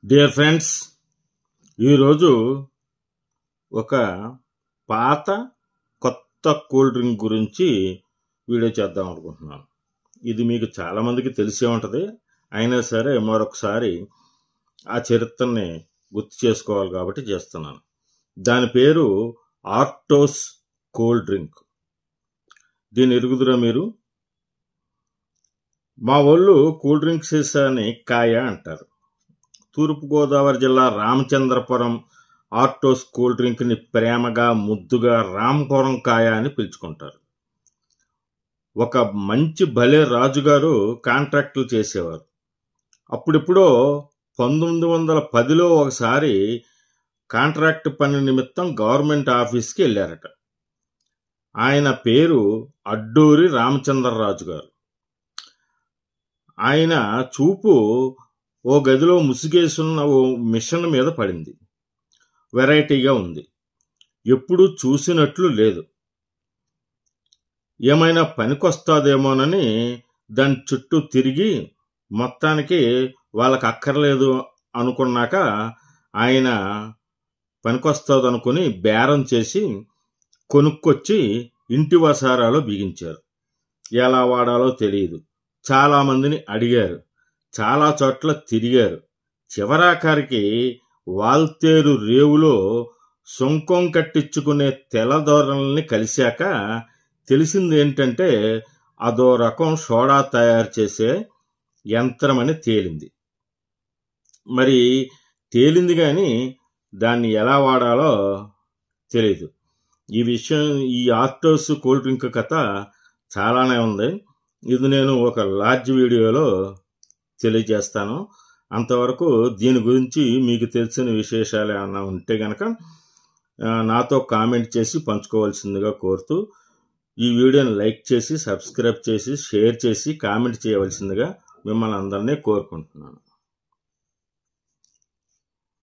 Dear friends, ఈరోజు ఒక పాత కొత్త కూల్ డ్రింక్ గురించి వీడియో చేద్దాం అనుకుంటున్నాను. ఇది మీకు చాలామందికి తెలిసే ఉంటుంది. అయినా సరే మరొకసారి ఆ చరిత్రని గుర్తు చేసుకోవాలి కాబట్టి చేస్తున్నాను. దాని పేరు ఆర్టోస్ కూల్ డ్రింక్. దీని ఎరుగుదురా మీరు? మా వాళ్ళు కూల్ డ్రింక్ సీసాని కాయ అంటారు. తూర్పుగోదావరి జిల్లా రామచంద్రపురం ఆర్టోస్ కూల్ డ్రింక్ని ప్రేమగా ముద్దుగా రాంపురం కాయ అని పిలుచుకుంటారు. ఒక మంచి భలే రాజుగారు కాంట్రాక్టులు చేసేవారు. అప్పుడిప్పుడో 1910లో ఒకసారి కాంట్రాక్ట్ పని నిమిత్తం గవర్నమెంట్ ఆఫీస్కి వెళ్ళారట. ఆయన పేరు అడ్డూరి రామచంద్రరాజు గారు. ఆయన చూపు ఓ గదిలో ముసుగేసున్న ఓ మిషన్ మీద పడింది. వెరైటీగా ఉంది. ఎప్పుడూ చూసినట్లు లేదు. ఏమైనా పనికొస్తాదేమోనని దాని చుట్టూ తిరిగి మొత్తానికి వాళ్ళకి అక్కర్లేదు అనుకున్నాక ఆయన పనికొస్తాదనుకుని బేరం చేసి కొనుక్కొచ్చి ఇంటి వసారాలో బిగించారు. ఎలా వాడాలో తెలియదు. చాలామందిని అడిగారు. చాలా చోట్ల తిరిగారు. చివరాఖరికి వాల్తేరు రేవులో సొంకం కట్టించుకునే తెల్లదొరల్ని కలిశాక తెలిసింది ఏంటంటే అదో రకం సోడా తయారు చేసే యంత్రమని తేలింది. మరి తేలింది కానీ దాన్ని ఎలా వాడాలో తెలీదు. ఈ విషయం, ఈ ఆర్టోస్ కూల్ డ్రింక్ కథ చాలానే ఉంది. ఇది నేను ఒక లార్జ్ వీడియోలో తెలియజేస్తాను. అంతవరకు దీని గురించి మీకు తెలిసిన విశేషాలు ఏమైనా ఉంటే కనుక నాతో కామెంట్ చేసి పంచుకోవాల్సిందిగా కోరుతూ, ఈ వీడియోని లైక్ చేసి, సబ్స్క్రైబ్ చేసి, షేర్ చేసి, కామెంట్ చేయవలసిందిగా మిమ్మల్ని అందరినీ కోరుకుంటున్నాను.